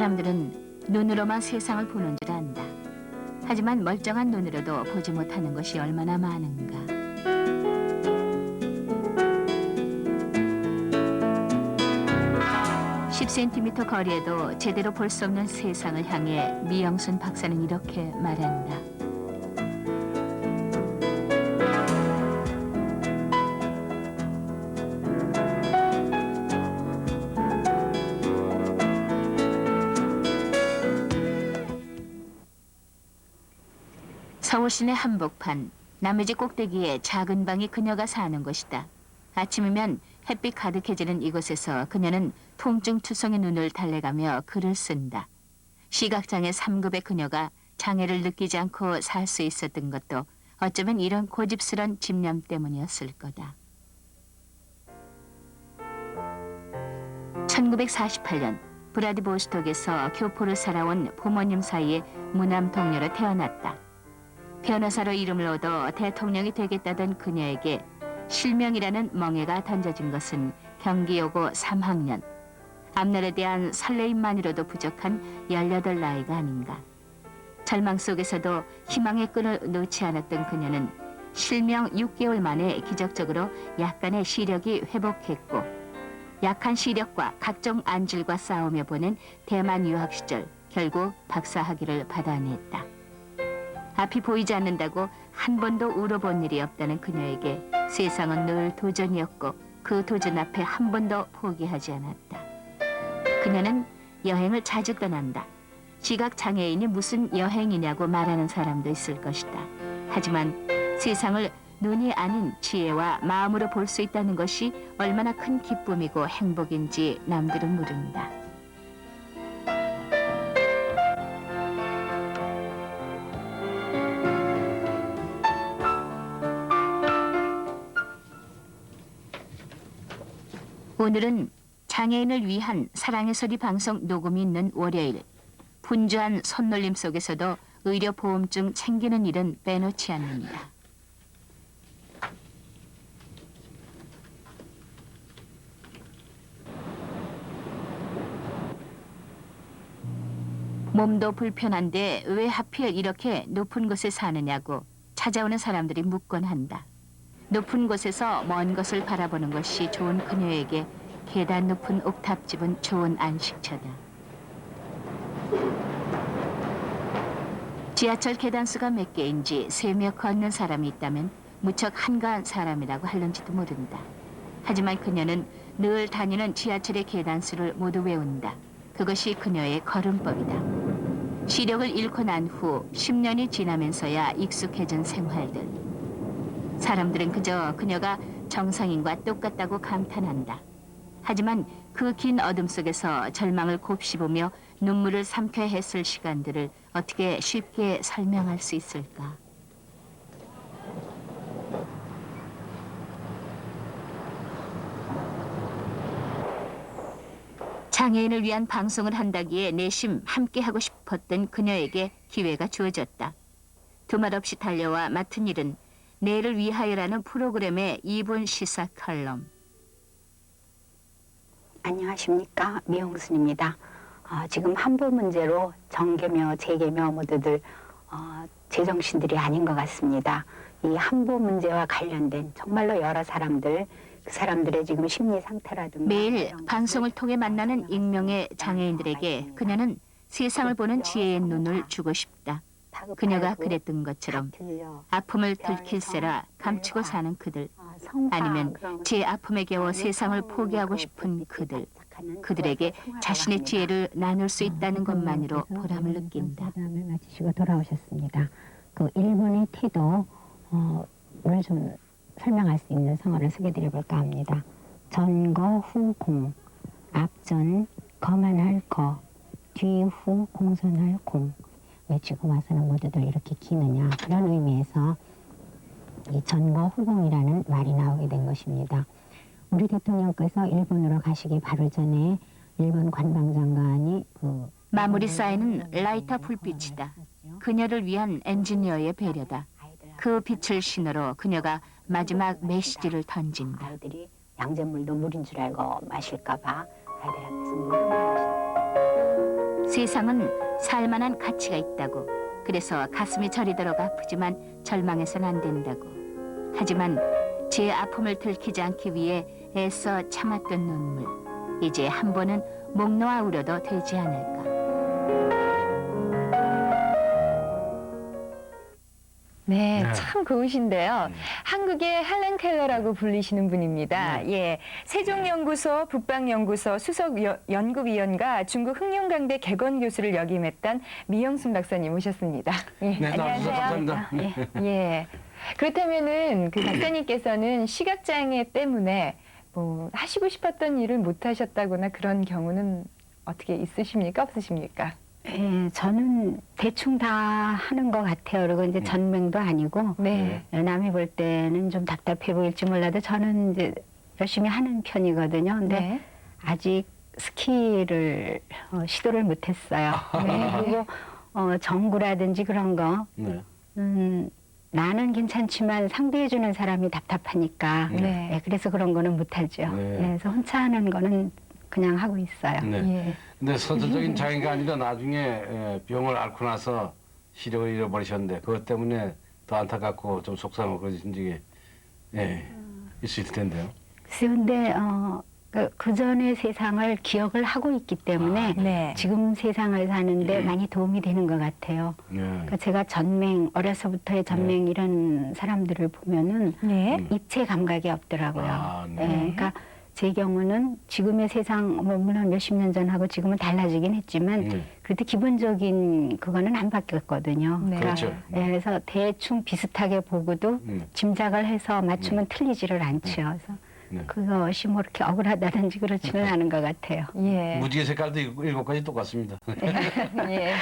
사람들은 눈으로만 세상을 보는 줄 안다. 하지만 멀쩡한 눈으로도 보지 못하는 것이 얼마나 많은가. (10cm) 거리에도 제대로 볼 수 없는 세상을 향해 미영순 박사는 이렇게 말한다. 서울 시내 한복판, 남의 집 꼭대기에 작은 방이 그녀가 사는 곳이다. 아침이면 햇빛 가득해지는 이곳에서 그녀는 통증투성의 눈을 달래가며 글을 쓴다. 시각장애 3급의 그녀가 장애를 느끼지 않고 살 수 있었던 것도 어쩌면 이런 고집스런 집념 때문이었을 거다. 1948년 브라디보스톡에서 교포를 살아온 부모님 사이의 무남 동료로 태어났다. 변호사로 이름을 얻어 대통령이 되겠다던 그녀에게 실명이라는 멍해가 던져진 것은 경기여고 3학년. 앞날에 대한 설레임만으로도 부족한 18 나이가 아닌가. 절망 속에서도 희망의 끈을 놓지 않았던 그녀는 실명 6개월 만에 기적적으로 약간의 시력이 회복했고, 약한 시력과 각종 안질과 싸우며 보낸 대만 유학 시절 결국 박사학위를 받아냈다. 앞이 보이지 않는다고 한 번도 울어본 일이 없다는 그녀에게 세상은 늘 도전이었고 그 도전 앞에 한 번도 포기하지 않았다. 그녀는 여행을 자주 떠난다. 시각장애인이 무슨 여행이냐고 말하는 사람도 있을 것이다. 하지만 세상을 눈이 아닌 지혜와 마음으로 볼 수 있다는 것이 얼마나 큰 기쁨이고 행복인지 남들은 모른다. 오늘은 장애인을 위한 사랑의 소리 방송 녹음이 있는 월요일. 분주한 손놀림 속에서도 의료보험증 챙기는 일은 빼놓지 않는다. 몸도 불편한데 왜 하필 이렇게 높은 곳에 사느냐고 찾아오는 사람들이 묻곤 한다. 높은 곳에서 먼 것을 바라보는 것이 좋은 그녀에게 계단 높은 옥탑집은 좋은 안식처다. 지하철 계단수가 몇 개인지 세며 걷는 사람이 있다면 무척 한가한 사람이라고 할는지도 모른다. 하지만 그녀는 늘 다니는 지하철의 계단수를 모두 외운다. 그것이 그녀의 걸음법이다. 시력을 잃고 난 후 10년이 지나면서야 익숙해진 생활들. 사람들은 그저 그녀가 정상인과 똑같다고 감탄한다. 하지만 그 긴 어둠 속에서 절망을 곱씹으며 눈물을 삼켜야 했을 시간들을 어떻게 쉽게 설명할 수 있을까? 장애인을 위한 방송을 한다기에 내심 함께하고 싶었던 그녀에게 기회가 주어졌다. 두말 없이 달려와 맡은 일은 내일을 위하여라는 프로그램의 2분 시사 칼럼. 안녕하십니까, 미영순입니다. 지금 한보 문제로 정계며 재계며 모두들 제정신들이 아닌 것 같습니다. 이 한보 문제와 관련된 정말로 여러 사람들, 그 사람들의 지금 심리 상태라든가 매일 방송을 통해 만나는 익명의 장애인들에게 그녀는 세상을 보는 지혜의 눈을 주고 싶다. 그녀가 그랬던 것처럼 아픔을 들킬세라 감추고 사는 그들, 아니면 제 아픔에 겨워 세상을 포기하고 싶은 그들, 그들에게 자신의 지혜를 나눌 수 있다는 것만으로 보람을 느낀다. 상담을 마치시고 돌아오셨습니다. 그 일본의 태도를 좀 설명할 수 있는 성어를 소개드려 볼까 합니다. 전거 후공, 앞전 거만할 거, 뒤후 공손할 공. 왜 지금 와서는 모두들 이렇게 기느냐, 그런 의미에서 이 전거 후공이라는 말이 나오게 된 것입니다. 우리 대통령께서 일본으로 가시기 바로 전에 일본 관방장관이 마무리 쌓이는 라이터 불빛이다. 그녀를 위한 엔지니어의 배려다. 그 빛을 신호로 그녀가 마지막 메시지를 던진다. 아이들이 양잿물도 물인 줄 알고 마실까 봐 아이들 앞에서 물을 마신다. 세상은 살만한 가치가 있다고. 그래서 가슴이 저리도록 아프지만 절망해서는 안 된다고. 하지만 제 아픔을 들키지 않기 위해 애써 참았던 눈물. 이제 한 번은 목 놓아 울어도 되지 않을까. 네, 네. 참 고우신데요. 한국의 할렌 켈러라고 불리시는 분입니다. 예, 세종연구소 북방연구소 수석 연구위원과 중국 흑룡강대 개건 교수를 역임했던 미영순 박사님 오셨습니다. 예, 네, 나와주셔서 감사합니다. 예. 그렇다면은 그 박사님께서는 시각장애 때문에 뭐 하시고 싶었던 일을 못 하셨다거나 그런 경우는 어떻게 있으십니까? 없으십니까? 예, 저는 대충 다 하는 것 같아요. 그리고 이제 전맹도 아니고 네. 남이 볼 때는 좀 답답해 보일지 몰라도 저는 이제 열심히 하는 편이거든요. 근데 네. 아직 스키를 시도를 못했어요. 네, 그리고 정구라든지 그런 거 네. 나는 괜찮지만 상대해주는 사람이 답답하니까 네. 네, 그래서 그런 거는 못하죠. 네. 그래서 혼자 하는 거는 그냥 하고 있어요. 네. 예. 근데 선천적인 장애가 아니라 나중에 병을 앓고 나서 시력을 잃어버리셨는데 그것 때문에 더 안타깝고 좀 속상하고 그러신 적이 있을 텐데요. 그런데 그 전의 세상을 기억을 하고 있기 때문에 네. 지금 세상을 사는데 많이 도움이 되는 것 같아요. 네. 그러니까 제가 전맹 어려서부터의 전맹 이런 사람들을 보면은 네. 입체 감각이 없더라고요. 아, 네. 그러니까 제 경우는 지금의 세상 뭐 물론 몇십 년 전하고 지금은 달라지긴 했지만 그래도 기본적인 그거는 안 바뀌었거든요. 네. 그렇죠. 그래서 대충 비슷하게 보고도 짐작을 해서 맞추면 틀리지를 않죠. 그래서 네. 그것이 뭐 이렇게 억울하다든지 그렇지는 않은 것 같아요. 예. 무지개 색깔도 일곱 가지 똑같습니다. 예.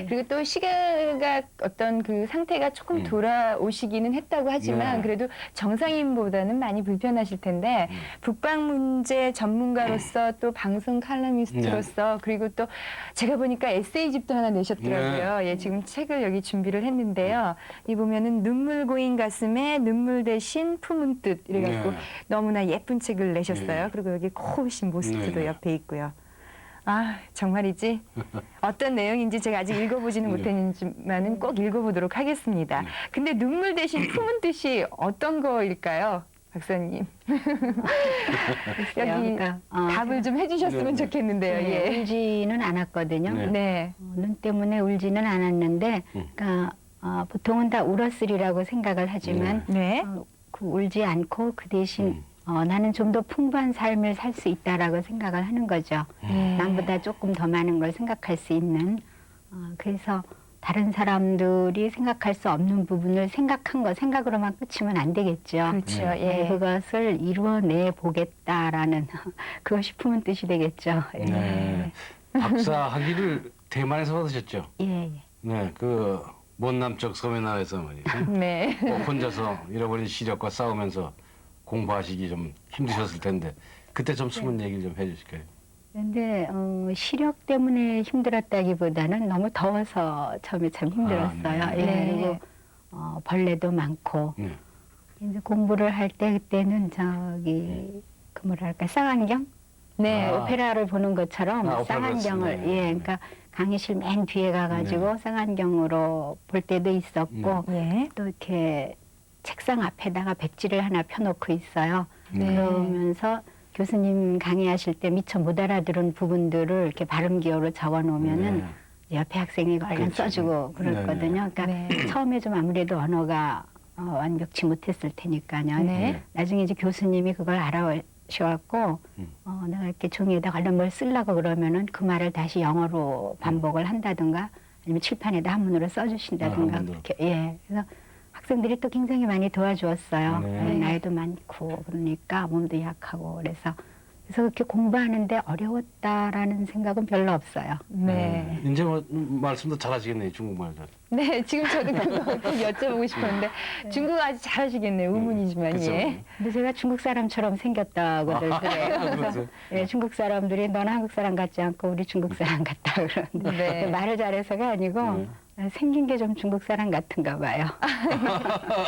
그리고 또 시각 어떤 그 상태가 조금 돌아오시기는 했다고 하지만 네. 그래도 정상인보다는 많이 불편하실 텐데 북방 문제 전문가로서 또 방송 칼럼니스트로서 그리고 또 제가 보니까 에세이집도 하나 내셨더라고요. 예, 지금 책을 여기 준비를 했는데요. 이 보면은 눈물 고인 가슴에 눈물 대신 품은 뜻 이래갖고 네. 너무나 예쁜 책을 내셨어요. 네. 그리고 여기 고우신 모습도 네. 옆에 있고요. 아, 정말이지? 어떤 내용인지 제가 아직 읽어보지는 네. 못했지만은 꼭 읽어보도록 하겠습니다. 근데 눈물 대신 품은 뜻이 어떤 거일까요? 박사님. 여기 그러니까, 답을 좀 해주셨으면 네. 좋겠는데요. 네, 예. 울지는 않았거든요. 네. 네. 눈 때문에 울지는 않았는데, 그러니까 보통은 다 울었으리라고 생각을 하지만 네. 그 울지 않고 그 대신 나는 좀 더 풍부한 삶을 살 수 있다라고 생각을 하는 거죠. 네. 남보다 조금 더 많은 걸 생각할 수 있는. 그래서 다른 사람들이 생각할 수 없는 부분을 생각한 거 생각으로만 끝이면 안 되겠죠. 그렇죠. 네, 예. 그것을 이루어내 보겠다라는 그것이 품은 뜻이 되겠죠. 예. 네. 박사 학위를 대만에서 받으셨죠? 예, 예. 네, 그 먼남쪽 섬의 나라에서 말이죠. 네. 혼자서 잃어버린 시력과 싸우면서 공부하시기 좀 힘드셨을 텐데 그때 좀 숨은 얘기를 좀 해주실까요? 근데 시력 때문에 힘들었다기보다는 너무 더워서 처음에 참 힘들었어요. 아, 예, 네. 그리고 벌레도 많고 네. 이제 공부를 할 때 그때는 저기 그 뭐랄까 쌍안경? 네. 아. 오페라를 보는 것처럼 아, 오페라 쌍안경을 그렇습니다. 예, 그러니까 강의실 맨 뒤에 가가지고 쌍안경으로 볼 때도 있었고 예. 또 이렇게 책상 앞에다가 백지를 하나 펴놓고 있어요. 네. 그러면서 교수님 강의하실 때 미처 못 알아들은 부분들을 이렇게 발음기호로 적어 놓으면은 옆에 학생이 얼른 그렇죠. 써주고 그랬거든요. 그러니까 네. 처음에 좀 아무래도 언어가 완벽치 못했을 테니까요. 네. 나중에 이제 교수님이 그걸 알아오셔갖고 내가 이렇게 종이에다 얼른 뭘 쓰려고 그러면은 그 말을 다시 영어로 반복을 한다든가 아니면 칠판에다 한문으로 써주신다든가 한문으로. 그렇게 예. 그래서 학생들이 또 굉장히 많이 도와주었어요. 네. 나이도 많고 그러니까 몸도 약하고 그래서 그렇게 공부하는데 어려웠다라는 생각은 별로 없어요. 네. 이제 뭐 말씀도 잘하시겠네요, 중국말도. 네, 지금 저도 그거 꼭 여쭤보고 싶었는데 중국어 아주 잘하시겠네요. 의문이지만 그쵸. 예. 근데 제가 중국 사람처럼 생겼다고들 그래요. 그래서 예, 중국 사람들이 너는 한국 사람 같지 않고 우리 중국 사람 같다 그러는데 네. 말을 잘해서가 아니고 생긴 게 좀 중국 사람 같은가 봐요.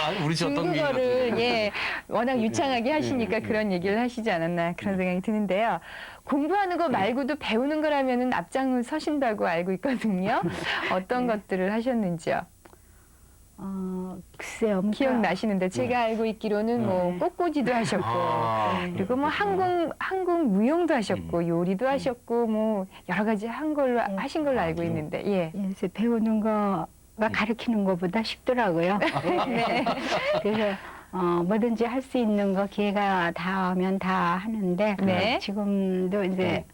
아니, 우리 저 어떤 중국어를 워낙 유창하게 하시니까 그런 얘기를 하시지 않았나 그런 생각이 드는데요. 공부하는 거 말고도 배우는 거라면은 앞장을 서신다고 알고 있거든요. 어떤 것들을 하셨는지요? 글쎄요. 뭔가 기억나시는데 제가 알고 있기로는 뭐 꽃꽂이도 하셨고 그리고 뭐 한국 무용도 하셨고 요리도 하셨고 뭐 여러 가지 하신 걸로 알고 있는데 예. 그래서 배우는 거가 가르치는 것보다 쉽더라고요. 네. 그래서 뭐든지 할 수 있는 거 기회가 닿으면 다 하는데 네. 지금도 이제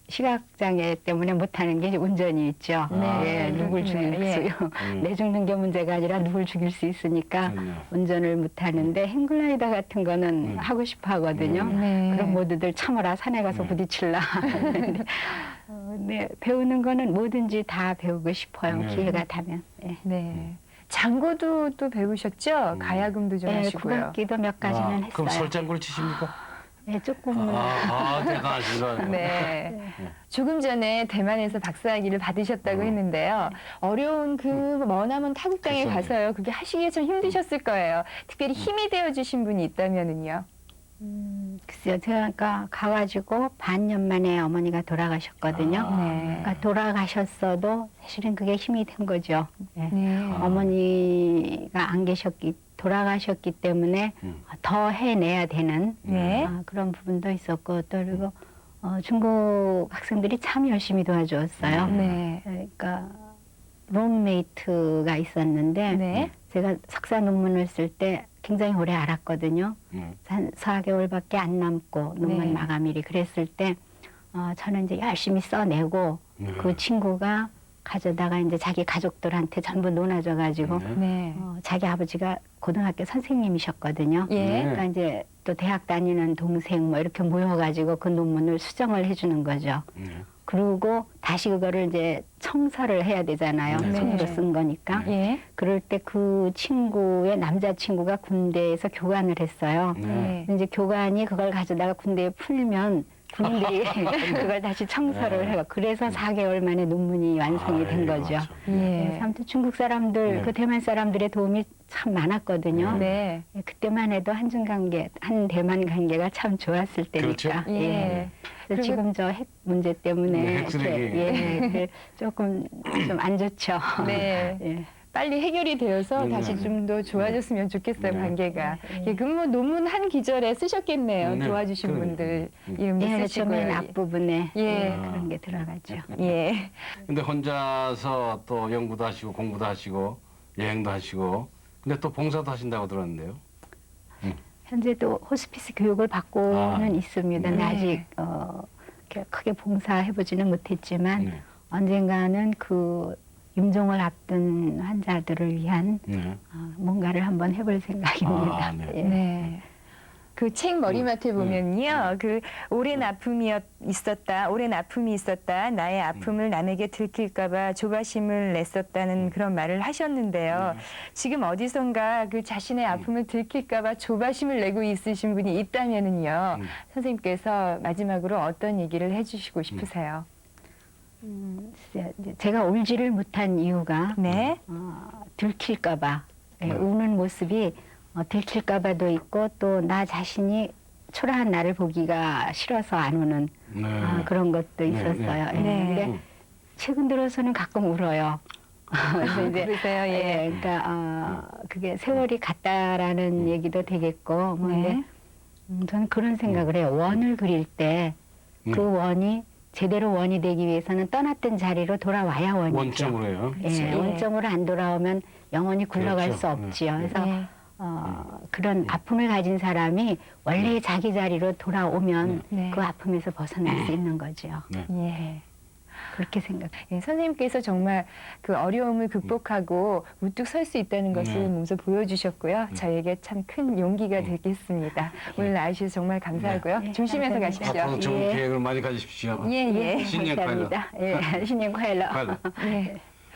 시각장애 때문에 못하는 게 이제 운전이 있죠. 네. 예, 누굴 죽일 예. 수 내 죽는 게 문제가 아니라 누굴 죽일 수 있으니까 운전을 못하는데 행글라이더 같은 거는 하고 싶어 하거든요. 네. 그럼 모두들 참아라 산에 가서 부딪힐라. 네, 배우는 거는 뭐든지 다 배우고 싶어요. 네. 기회가 닿으면. 예. 네. 장구도 또 배우셨죠? 가야금도 좀 예, 하시고요. 국악기도 몇 가지는 했어요. 그럼 설장구를 치십니까? 예, 조금 대단하시다. 네. 조금 전에 대만에서 박사학위를 받으셨다고 했는데요. 어려운 그 머나먼 타국장에 그렇죠. 가서요. 그게 하시기에 참 힘드셨을 거예요. 특별히 힘이 되어주신 분이 있다면은요. 글쎄요, 제가 가가지고 반년 만에 어머니가 돌아가셨거든요. 네. 그러니까 돌아가셨어도 사실은 그게 힘이 된 거죠. 예. 네. 어머니가 안 돌아가셨기 때문에 더 해내야 되는 네. 그런 부분도 있었고 또 그리고 중국 학생들이 참 열심히 도와주었어요. 네. 그러니까 룸메이트가 있었는데 네. 제가 석사 논문을 쓸 때 굉장히 오래 알았거든요. 한 4개월밖에 안 남고 논문 네. 마감일이 그랬을 때 저는 이제 열심히 써내고 그 친구가 가져다가 이제 자기 가족들한테 전부 논아줘가지고 네. 자기 아버지가 고등학교 선생님이셨거든요. 예. 그러니까 이제 또 대학 다니는 동생 뭐 이렇게 모여가지고 그 논문을 수정을 해주는 거죠. 그리고 다시 그거를 이제 청사를 해야 되잖아요. 네. 손으로 쓴 거니까. 예. 그럴 때 그 친구의 남자친구가 군대에서 교관을 했어요. 네. 이제 교관이 그걸 가져다가 군대에 풀면 군인들이 그걸 다시 청소를 해요. 그래서 4개월 만에 논문이 완성이 된 거죠. 예. 그래서 아무튼 중국 사람들, 그 대만 사람들의 도움이 참 많았거든요. 네. 그때만 해도 한중 관계, 한 대만 관계가 참 좋았을 때니까. 그렇죠. 예. 그래서 지금 저 핵 문제 때문에 핵 쓰레기. 예, 조금 좀 안 좋죠. 네. 예. 빨리 해결이 되어서 다시 좀 더 좋아졌으면 좋겠어요, 관계가. 예, 그럼 뭐 논문 한 기절에 쓰셨겠네요. 네. 도와주신 그러네요. 분들 이름도 예, 쓰시고. 처음엔 앞부분에 예. 그런 게 들어가죠. 예. 근데 혼자서 또 연구도 하시고 공부도 하시고 여행도 하시고 근데 또 봉사도 하신다고 들었는데요. 현재도 호스피스 교육을 받고는 있습니다. 근데 네. 아직 이렇게 크게 봉사해보지는 못했지만 언젠가는 그 임종을 앞둔 환자들을 위한 뭔가를 한번 해볼 생각입니다. 아, 네. 예. 네. 그 책 머리맡에 보면요, 그 오랜 아픔이 있었다. 나의 아픔을 남에게 들킬까봐 조바심을 냈었다는 그런 말을 하셨는데요. 지금 어디선가 그 자신의 아픔을 들킬까봐 조바심을 내고 있으신 분이 있다면은요, 선생님께서 마지막으로 어떤 얘기를 해주시고 싶으세요? 글쎄요, 이제 제가 울지를 못한 이유가 네. 들킬까봐 우는 모습이 들킬까봐도 있고 또 나 자신이 초라한 나를 보기가 싫어서 안 우는 그런 것도 있었어요. 네. 근데 최근 들어서는 가끔 울어요. 그래서 이제 그러세요? 예. 그러니까 그게 세월이 갔다라는 얘기도 되겠고 뭐 근데 저는 그런 생각을 해요. 원을 그릴 때 그 원이 제대로 원이 되기 위해서는 떠났던 자리로 돌아와야 원이죠. 원점으로 해요. 예, 원점으로 안 돌아오면 영원히 굴러갈 그렇죠. 수 없지요. 그래서 네. 그런 아픔을 가진 사람이 원래 자기 자리로 돌아오면 네. 그 아픔에서 벗어날 수 있는 거죠. 예. 그렇게 생각해요. 예, 선생님께서 정말 그 어려움을 극복하고 우뚝 설 수 있다는 것을 몸소 보여주셨고요. 저에게 참 큰 용기가 되겠습니다. 오늘 나와주셔서 정말 감사하고요. 네, 조심해서 감사합니다. 가십시오. 앞으로 좋은 예. 계획을 많이 가지십시오. 예, 예. 신년快乐. 감사합니다. 예, 신년 快乐. 快乐. 예.